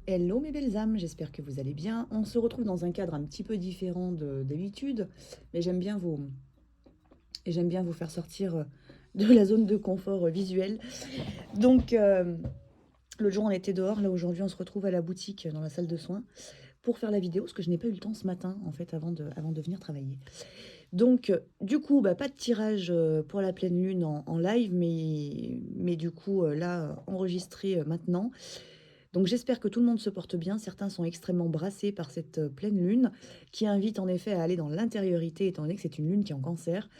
Hello mes belles âmes, j'espère que vous allez bien. On se retrouve dans un cadre un petit peu différent d'habitude, mais j'aime bien vous faire sortir de la zone de confort visuel. Donc, l'autre jour on était dehors, là aujourd'hui on se retrouve à la boutique dans la salle de soins pour faire la vidéo, parce que je n'ai pas eu le temps ce matin en fait avant de venir travailler. Donc, du coup, pas de tirage pour la pleine lune en live, mais du coup là enregistré maintenant. Donc j'espère que tout le monde se porte bien. Certains sont extrêmement brassés par cette pleine lune qui invite en effet à aller dans l'intériorité, étant donné que c'est une lune qui est en cancer,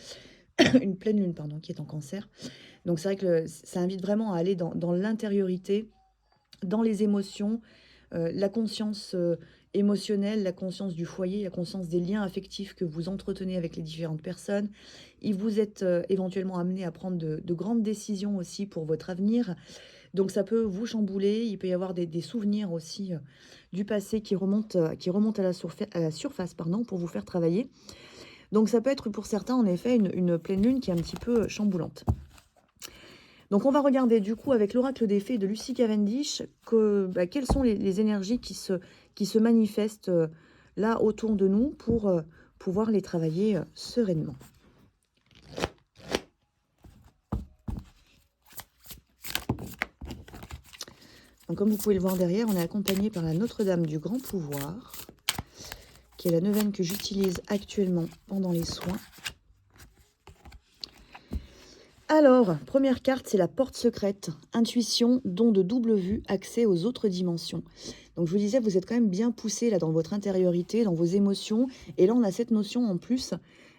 une pleine lune, pardon, qui est en cancer. Donc c'est vrai que ça invite vraiment à aller dans l'intériorité, dans les émotions, la conscience émotionnelle, la conscience du foyer, la conscience des liens affectifs que vous entretenez avec les différentes personnes. Et vous êtes éventuellement amené à prendre de grandes décisions aussi pour votre avenir. Donc ça peut vous chambouler, il peut y avoir des souvenirs aussi du passé qui remontent à la surface pardon, pour vous faire travailler. Donc ça peut être pour certains en effet une pleine lune qui est un petit peu chamboulante. Donc on va regarder du coup avec l'oracle des fées de Lucie Cavendish quelles sont les énergies qui se manifestent là autour de nous pour pouvoir les travailler sereinement. Donc comme vous pouvez le voir derrière, on est accompagné par la Notre-Dame du Grand Pouvoir, qui est la neuvaine que j'utilise actuellement pendant les soins. Alors, première carte, c'est la porte secrète. Intuition, don de double vue, accès aux autres dimensions. Donc je vous disais, vous êtes quand même bien poussé là dans votre intériorité, dans vos émotions. Et là, on a cette notion en plus,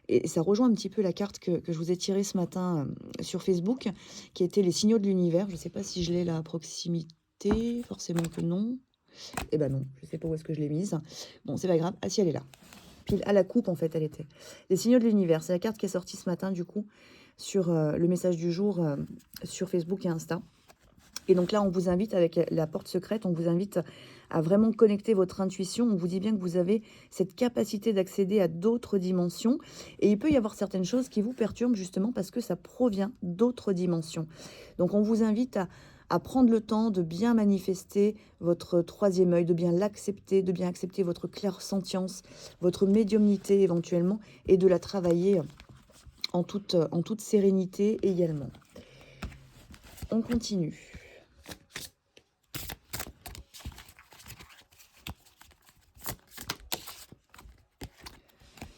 et ça rejoint un petit peu la carte que je vous ai tirée ce matin sur Facebook, qui était les signaux de l'univers. Je ne sais pas si je l'ai là à proximité, forcément que non. Eh ben non, je ne sais pas où est-ce que je l'ai mise. Bon, c'est pas grave. Ah si, elle est là. Pile à la coupe, en fait, elle était. Les signaux de l'univers, c'est la carte qui est sortie ce matin, du coup, sur le message du jour sur Facebook et Insta. Et donc là, on vous invite, avec la porte secrète, on vous invite à vraiment connecter votre intuition. On vous dit bien que vous avez cette capacité d'accéder à d'autres dimensions. Et il peut y avoir certaines choses qui vous perturbent justement parce que ça provient d'autres dimensions. Donc on vous invite à prendre le temps de bien manifester votre troisième œil, de bien l'accepter, de bien accepter votre clairsentience, votre médiumnité éventuellement, et de la travailler en toute sérénité également. On continue.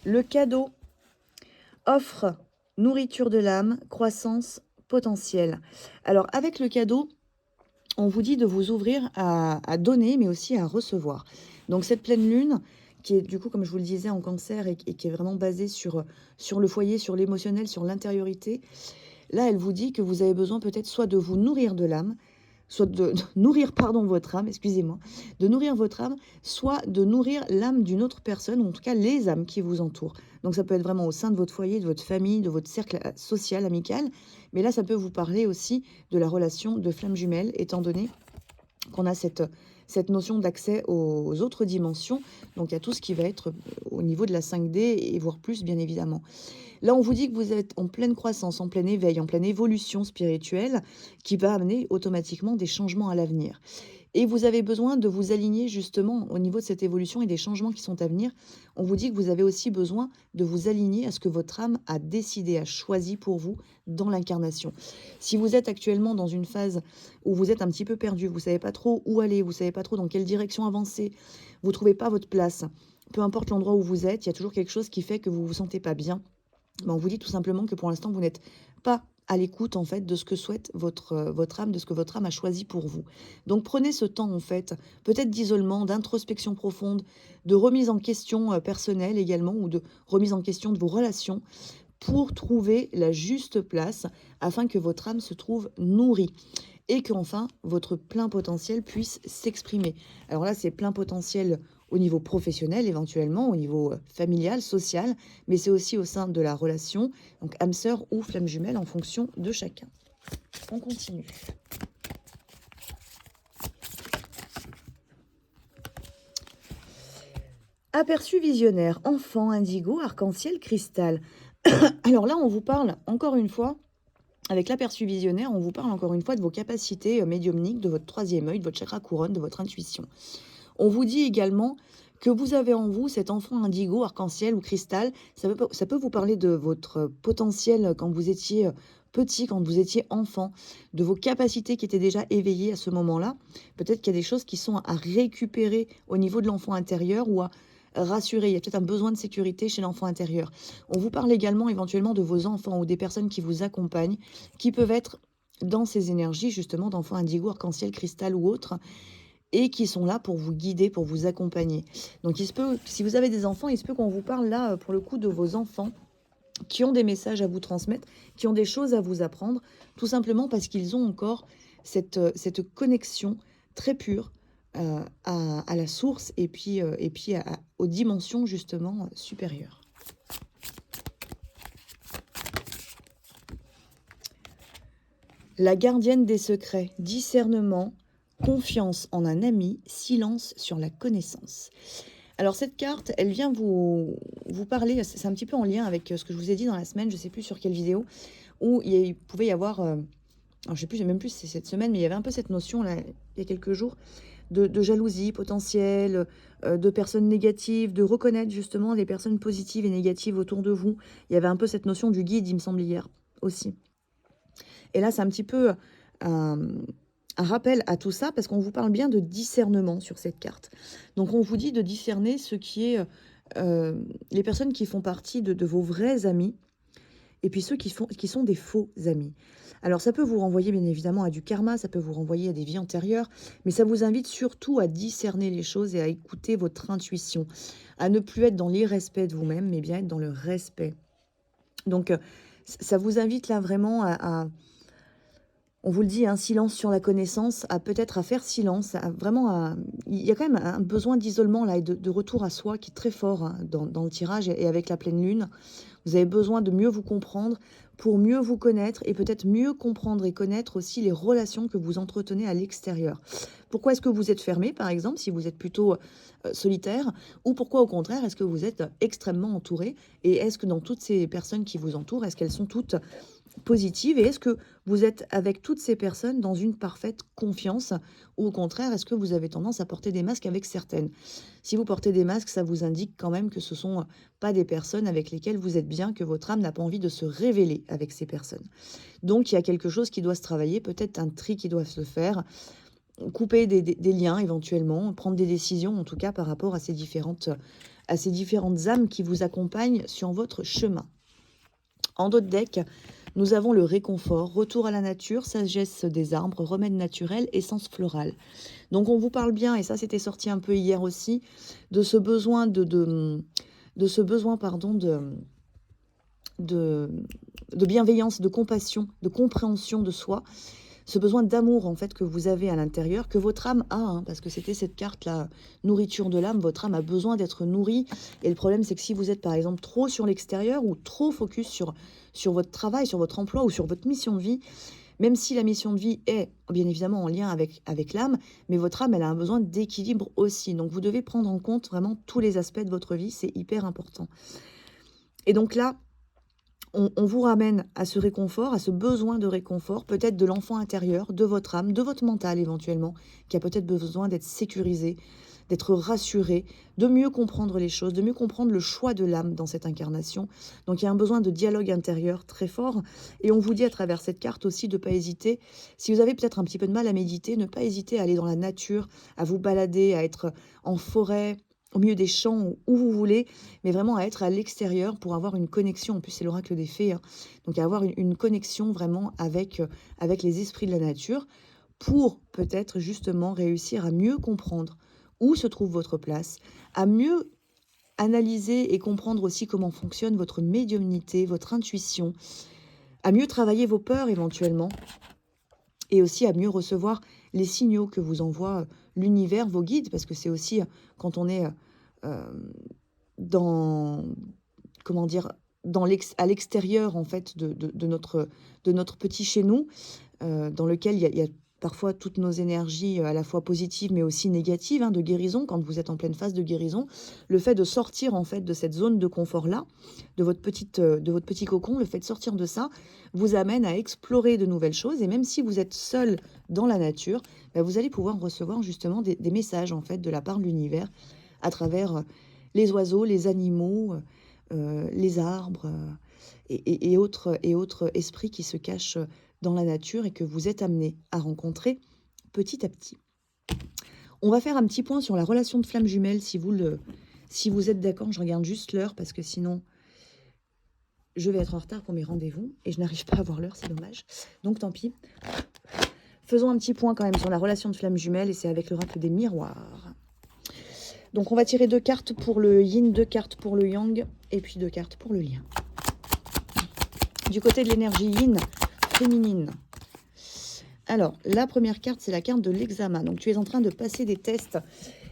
Le cadeau offre nourriture de l'âme, croissance potentielle. Alors avec le cadeau, on vous dit de vous ouvrir à donner, mais aussi à recevoir. Donc cette pleine lune, qui est du coup, comme je vous le disais, en cancer et qui est vraiment basée sur le foyer, sur l'émotionnel, sur l'intériorité, là, elle vous dit que vous avez besoin peut-être soit de vous nourrir de l'âme, soit de nourrir, pardon, votre âme, excusez-moi, de nourrir votre âme, soit de nourrir l'âme d'une autre personne, ou en tout cas les âmes qui vous entourent. Donc ça peut être vraiment au sein de votre foyer, de votre famille, de votre cercle social, amical, mais là, ça peut vous parler aussi de la relation de flamme jumelle, étant donné qu'on a cette notion d'accès aux autres dimensions. Donc, il y a tout ce qui va être au niveau de la 5D et voire plus, bien évidemment. Là, on vous dit que vous êtes en pleine croissance, en plein éveil, en pleine évolution spirituelle qui va amener automatiquement des changements à l'avenir. Et vous avez besoin de vous aligner justement au niveau de cette évolution et des changements qui sont à venir. On vous dit que vous avez aussi besoin de vous aligner à ce que votre âme a décidé, a choisi pour vous dans l'incarnation. Si vous êtes actuellement dans une phase où vous êtes un petit peu perdu, vous ne savez pas trop où aller, vous ne savez pas trop dans quelle direction avancer, vous ne trouvez pas votre place, peu importe l'endroit où vous êtes, il y a toujours quelque chose qui fait que vous ne vous sentez pas bien. On vous dit tout simplement que pour l'instant, vous n'êtes pas à l'écoute en fait de ce que souhaite votre âme, de ce que votre âme a choisi pour vous. Donc prenez ce temps en fait, peut-être d'isolement, d'introspection profonde, de remise en question personnelle également, ou de remise en question de vos relations, pour trouver la juste place afin que votre âme se trouve nourrie et qu'enfin votre plein potentiel puisse s'exprimer. Alors là, c'est plein potentiel au niveau professionnel éventuellement, au niveau familial, social, mais c'est aussi au sein de la relation, donc âme sœur ou flamme jumelle en fonction de chacun. On continue. Aperçu visionnaire, enfant, indigo, arc-en-ciel, cristal. Alors là, on vous parle encore une fois avec l'aperçu visionnaire, on vous parle encore une fois de vos capacités médiumniques, de votre troisième œil, de votre chakra couronne, de votre intuition. On vous dit également que vous avez en vous cet enfant indigo, arc-en-ciel ou cristal. Ça peut vous parler de votre potentiel quand vous étiez petit, quand vous étiez enfant, de vos capacités qui étaient déjà éveillées à ce moment-là. Peut-être qu'il y a des choses qui sont à récupérer au niveau de l'enfant intérieur ou à rassurer. Il y a peut-être un besoin de sécurité chez l'enfant intérieur. On vous parle également éventuellement de vos enfants ou des personnes qui vous accompagnent, qui peuvent être dans ces énergies justement d'enfants indigo, arc-en-ciel, cristal ou autres, et qui sont là pour vous guider, pour vous accompagner. Donc il se peut, si vous avez des enfants, il se peut qu'on vous parle là, pour le coup, de vos enfants qui ont des messages à vous transmettre, qui ont des choses à vous apprendre, tout simplement parce qu'ils ont encore cette connexion très pure à la source et puis aux dimensions justement supérieures. La gardienne des secrets, discernement, confiance en un ami, silence sur la connaissance. Alors cette carte, elle vient vous parler, c'est un petit peu en lien avec ce que je vous ai dit dans la semaine, je ne sais plus sur quelle vidéo, où il pouvait y avoir, alors je ne sais plus, même plus si c'est cette semaine, mais il y avait un peu cette notion là, il y a quelques jours, de jalousie potentielle, de personnes négatives, de reconnaître justement les personnes positives et négatives autour de vous. Il y avait un peu cette notion du guide, il me semble, hier aussi. Et là, c'est un petit peu un rappel à tout ça, parce qu'on vous parle bien de discernement sur cette carte. Donc on vous dit de discerner ce qui est les personnes qui font partie de vos vrais amis, et puis ceux qui sont des faux amis. Alors ça peut vous renvoyer bien évidemment à du karma, ça peut vous renvoyer à des vies antérieures, mais ça vous invite surtout à discerner les choses et à écouter votre intuition, à ne plus être dans l'irrespect de vous-même, mais bien être dans le respect. Donc ça vous invite là vraiment on vous le dit, un silence sur la connaissance, à peut-être à faire silence, il y a quand même un besoin d'isolement là et de retour à soi qui est très fort hein, dans le tirage et avec la pleine lune. Vous avez besoin de mieux vous comprendre pour mieux vous connaître et peut-être mieux comprendre et connaître aussi les relations que vous entretenez à l'extérieur. Pourquoi est-ce que vous êtes fermé, par exemple, si vous êtes plutôt solitaire, ou pourquoi au contraire est-ce que vous êtes extrêmement entouré, et est-ce que dans toutes ces personnes qui vous entourent, est-ce qu'elles sont toutes positive, et est-ce que vous êtes avec toutes ces personnes dans une parfaite confiance, ou au contraire, est-ce que vous avez tendance à porter des masques avec certaines? Si vous portez des masques, ça vous indique quand même que ce sont pas des personnes avec lesquelles vous êtes bien, que votre âme n'a pas envie de se révéler avec ces personnes. Donc il y a quelque chose qui doit se travailler, peut-être un tri qui doit se faire, couper des liens éventuellement, prendre des décisions en tout cas par rapport à ces différentes âmes qui vous accompagnent sur votre chemin. En d'autres decks, nous avons le réconfort, retour à la nature, sagesse des arbres, remède naturel, essence florale. Donc on vous parle bien, et ça c'était sorti un peu hier aussi, de ce besoin de bienveillance, de compassion, de compréhension de soi, ce besoin d'amour en fait que vous avez à l'intérieur, que votre âme a, hein, parce que c'était cette carte là, nourriture de l'âme, votre âme a besoin d'être nourrie, et le problème c'est que si vous êtes par exemple trop sur l'extérieur ou trop focus sur votre travail, sur votre emploi ou sur votre mission de vie, même si la mission de vie est bien évidemment en lien avec l'âme, mais votre âme elle a un besoin d'équilibre aussi, donc vous devez prendre en compte vraiment tous les aspects de votre vie, c'est hyper important. Et donc là, on vous ramène à ce réconfort, à ce besoin de réconfort, peut-être de l'enfant intérieur, de votre âme, de votre mental éventuellement, qui a peut-être besoin d'être sécurisé, d'être rassuré, de mieux comprendre les choses, de mieux comprendre le choix de l'âme dans cette incarnation. Donc il y a un besoin de dialogue intérieur très fort. Et on vous dit à travers cette carte aussi de ne pas hésiter, si vous avez peut-être un petit peu de mal à méditer, ne pas hésiter à aller dans la nature, à vous balader, à être en forêt, au milieu des champs, où vous voulez, mais vraiment à être à l'extérieur pour avoir une connexion. En plus, c'est l'oracle des fées, hein. Donc à avoir une connexion vraiment avec les esprits de la nature pour peut-être justement réussir à mieux comprendre où se trouve votre place, à mieux analyser et comprendre aussi comment fonctionne votre médiumnité, votre intuition, à mieux travailler vos peurs éventuellement, et aussi à mieux recevoir les signaux que vous envoie l'univers, vos guides, parce que c'est aussi quand on est dans, comment dire, à l'extérieur en fait de notre petit chez nous, dans lequel il y a parfois toutes nos énergies à la fois positives mais aussi négatives, hein, de guérison, quand vous êtes en pleine phase de guérison. Le fait de sortir en fait de cette zone de confort-là, de votre petit cocon, le fait de sortir de ça vous amène à explorer de nouvelles choses. Et même si vous êtes seul dans la nature, bah, vous allez pouvoir recevoir justement des messages en fait de la part de l'univers à travers les oiseaux, les animaux, les arbres et autres esprits qui se cachent dans la nature et que vous êtes amené à rencontrer petit à petit. On va faire un petit point sur la relation de flamme jumelle si vous êtes d'accord. Je regarde juste l'heure parce que sinon je vais être en retard pour mes rendez-vous et je n'arrive pas à voir l'heure, c'est dommage. Donc tant pis. Faisons un petit point quand même sur la relation de flamme jumelle et c'est avec l'oracle des miroirs. Donc on va tirer 2 cartes pour le yin, 2 cartes pour le yang et puis 2 cartes pour le lien. Du côté de l'énergie yin, féminine. Alors, la première carte, c'est la carte de l'examen. Donc, tu es en train de passer des tests.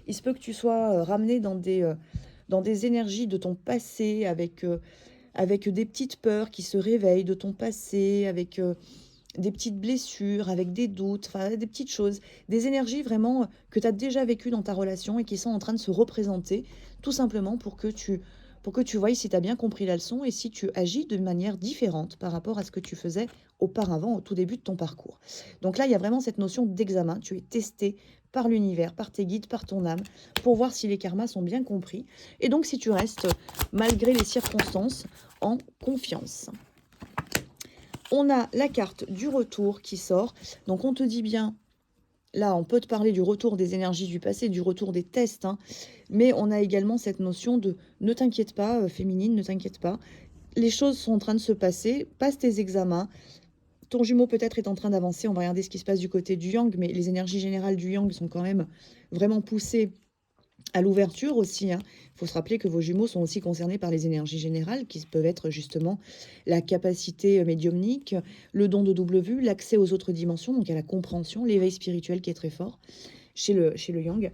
Il se peut que tu sois ramené dans des énergies de ton passé, avec des petites peurs qui se réveillent de ton passé, avec des petites blessures, avec des doutes, enfin, des petites choses. Des énergies vraiment que tu as déjà vécues dans ta relation et qui sont en train de se représenter, tout simplement pour que tu voies si tu as bien compris la leçon et si tu agis de manière différente par rapport à ce que tu faisais auparavant, au tout début de ton parcours. Donc là, il y a vraiment cette notion d'examen. Tu es testé par l'univers, par tes guides, par ton âme, pour voir si les karmas sont bien compris. Et donc, si tu restes, malgré les circonstances, en confiance. On a la carte du retour qui sort. Donc, on te dit bien... Là, on peut te parler du retour des énergies du passé, du retour des tests, hein, mais on a également cette notion de ne t'inquiète pas, féminine, ne t'inquiète pas. Les choses sont en train de se passer, passe tes examens. Ton jumeau peut-être est en train d'avancer, on va regarder ce qui se passe du côté du yang, mais les énergies générales du yang sont quand même vraiment poussées à l'ouverture aussi. Il faut se rappeler que vos jumeaux sont aussi concernés par les énergies générales, qui peuvent être justement la capacité médiumnique, le don de double vue, l'accès aux autres dimensions, donc à la compréhension, l'éveil spirituel qui est très fort chez le yang.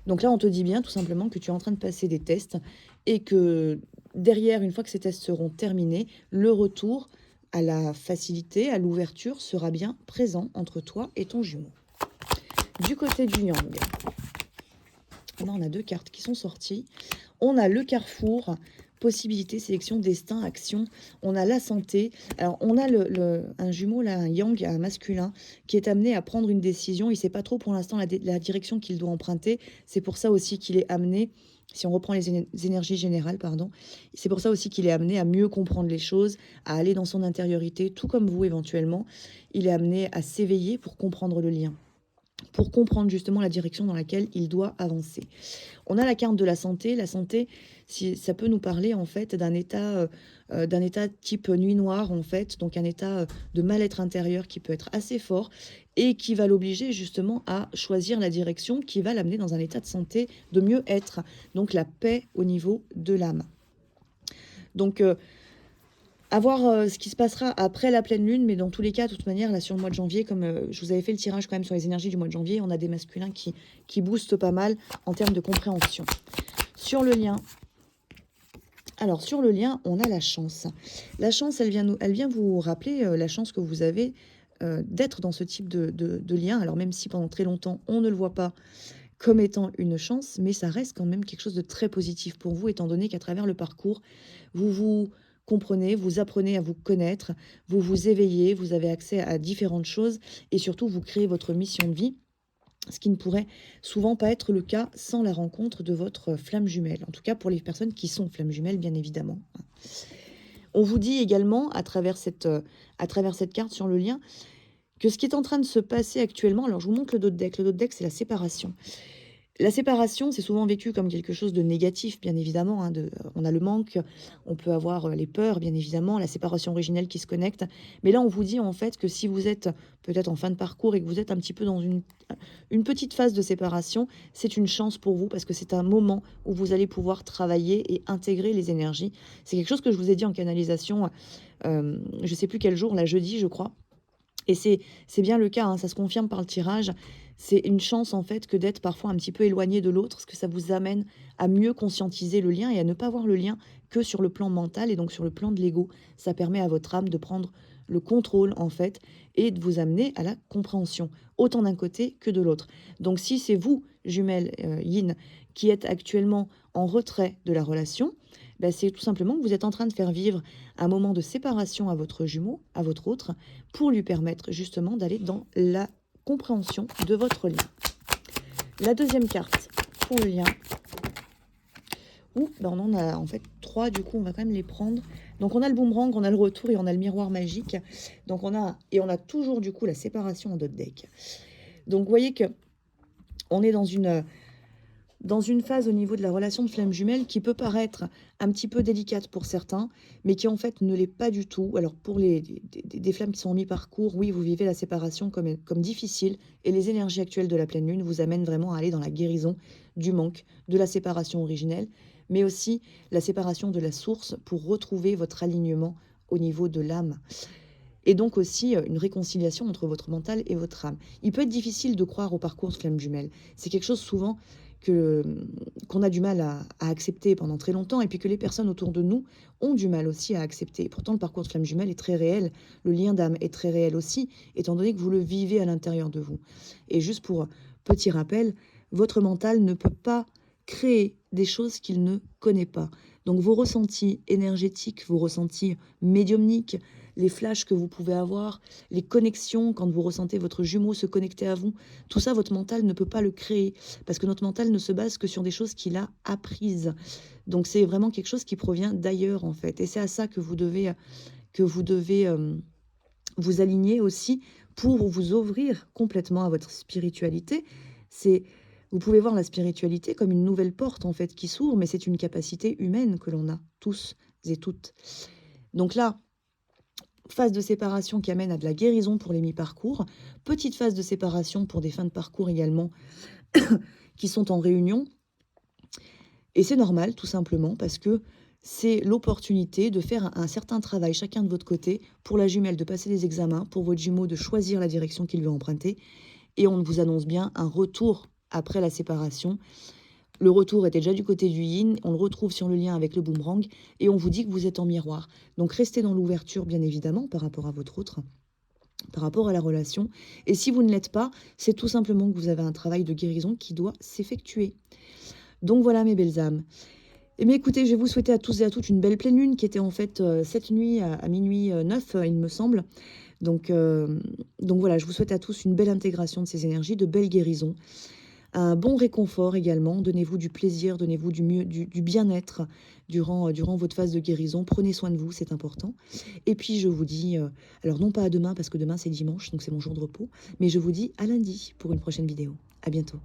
Donc là, on te dit bien tout simplement que tu es en train de passer des tests et que derrière, une fois que ces tests seront terminés, le retour à la facilité, à l'ouverture sera bien présent entre toi et ton jumeau. Du côté du yang, là, on a 2 cartes qui sont sorties. On a le carrefour, possibilité, sélection, destin, action. On a la santé. Alors, on a un jumeau, là, un yang, un masculin, qui est amené à prendre une décision. Il ne sait pas trop pour l'instant la direction qu'il doit emprunter. C'est pour ça aussi qu'il est amené, si on reprend les énergies générales, pardon, c'est pour ça aussi qu'il est amené à mieux comprendre les choses, à aller dans son intériorité, tout comme vous éventuellement. Il est amené à s'éveiller pour comprendre le lien, pour comprendre justement la direction dans laquelle il doit avancer. On a la carte de la santé. La santé, ça peut nous parler en fait d'un état type nuit noire en fait, donc un état de mal-être intérieur qui peut être assez fort et qui va l'obliger justement à choisir la direction qui va l'amener dans un état de santé de mieux-être, donc la paix au niveau de l'âme. Donc à voir ce qui se passera après la pleine lune, mais dans tous les cas, de toute manière, là sur le mois de janvier, comme je vous avais fait le tirage quand même sur les énergies du mois de janvier, on a des masculins qui boostent pas mal en termes de compréhension. Sur le lien, alors sur le lien, on a la chance. La chance, elle vient vous rappeler la chance que vous avez d'être dans ce type de lien. Alors même si pendant très longtemps, on ne le voit pas comme étant une chance, mais ça reste quand même quelque chose de très positif pour vous, étant donné qu'à travers le parcours, vous comprenez, vous apprenez à vous connaître, vous vous éveillez, vous avez accès à différentes choses et surtout vous créez votre mission de vie, ce qui ne pourrait souvent pas être le cas sans la rencontre de votre flamme jumelle, en tout cas pour les personnes qui sont flammes jumelles bien évidemment. On vous dit également à travers cette carte sur le lien que ce qui est en train de se passer actuellement, alors je vous montre le dos de deck, c'est la séparation. La séparation, c'est souvent vécu comme quelque chose de négatif, bien évidemment. On a le manque, on peut avoir les peurs, bien évidemment, la séparation originelle qui se connecte. Mais là, on vous dit en fait que si vous êtes peut-être en fin de parcours et que vous êtes un petit peu dans une petite phase de séparation, c'est une chance pour vous parce que c'est un moment où vous allez pouvoir travailler et intégrer les énergies. C'est quelque chose que je vous ai dit en canalisation, je ne sais plus quel jour, là, jeudi, je crois. Et c'est bien le cas, ça se confirme par le tirage. C'est une chance en fait que d'être parfois un petit peu éloigné de l'autre, parce que ça vous amène à mieux conscientiser le lien et à ne pas voir le lien que sur le plan mental et donc sur le plan de l'ego. Ça permet à votre âme de prendre le contrôle en fait, et de vous amener à la compréhension, autant d'un côté que de l'autre. Donc si c'est vous, jumelle yin, qui êtes actuellement en retrait de la relation, ben, c'est tout simplement que vous êtes en train de faire vivre un moment de séparation à votre jumeau, à votre autre, pour lui permettre justement d'aller dans la compréhension de votre lien. La deuxième carte pour le lien, ben on en a en fait 3, du coup on va quand même les prendre. Donc on a le boomerang, on a le retour et on a le miroir magique. Donc on a toujours du coup la séparation en d'autres decks. Donc vous voyez que on est dans une phase au niveau de la relation de flamme jumelle qui peut paraître un petit peu délicate pour certains, mais qui en fait ne l'est pas du tout. Alors pour des flammes qui sont en mi-parcours, oui, vous vivez la séparation comme difficile, et les énergies actuelles de la pleine lune vous amènent vraiment à aller dans la guérison du manque, de la séparation originelle, mais aussi la séparation de la source pour retrouver votre alignement au niveau de l'âme. Et donc aussi une réconciliation entre votre mental et votre âme. Il peut être difficile de croire au parcours de flamme jumelle. C'est quelque chose souvent qu'on a du mal à accepter pendant très longtemps, et puis que les personnes autour de nous ont du mal aussi à accepter. Pourtant, le parcours de flamme jumelle est très réel, le lien d'âme est très réel aussi, étant donné que vous le vivez à l'intérieur de vous. Et juste pour petit rappel, votre mental ne peut pas créer des choses qu'il ne connaît pas. Donc vos ressentis énergétiques, vos ressentis médiumniques, les flashs que vous pouvez avoir, les connexions quand vous ressentez votre jumeau se connecter à vous, tout ça, votre mental ne peut pas le créer, parce que notre mental ne se base que sur des choses qu'il a apprises. Donc c'est vraiment quelque chose qui provient d'ailleurs en fait, et c'est à ça que vous devez vous aligner aussi pour vous ouvrir complètement à votre spiritualité. Vous pouvez voir la spiritualité comme une nouvelle porte en fait qui s'ouvre, mais c'est une capacité humaine que l'on a tous et toutes. Donc là, phase de séparation qui amène à de la guérison pour les mi-parcours, petite phase de séparation pour des fins de parcours également qui sont en réunion. Et c'est normal, tout simplement, parce que c'est l'opportunité de faire un certain travail chacun de votre côté, pour la jumelle de passer des examens, pour votre jumeau de choisir la direction qu'il veut emprunter. Et on vous annonce bien un retour après la séparation. Le retour était déjà du côté du yin, on le retrouve sur le lien avec le boomerang, et on vous dit que vous êtes en miroir. Donc restez dans l'ouverture, bien évidemment, par rapport à votre autre, par rapport à la relation. Et si vous ne l'êtes pas, c'est tout simplement que vous avez un travail de guérison qui doit s'effectuer. Donc voilà mes belles âmes. Eh bien écoutez, je vais vous souhaiter à tous et à toutes une belle pleine lune qui était en fait cette nuit à minuit 9, il me semble. Donc voilà, je vous souhaite à tous une belle intégration de ces énergies, de belles guérisons. Un bon réconfort également, donnez-vous du plaisir, donnez-vous du bien-être durant votre phase de guérison. Prenez soin de vous, c'est important. Et puis je vous dis, alors non pas à demain parce que demain c'est dimanche, donc c'est mon jour de repos, mais je vous dis à lundi pour une prochaine vidéo. À bientôt.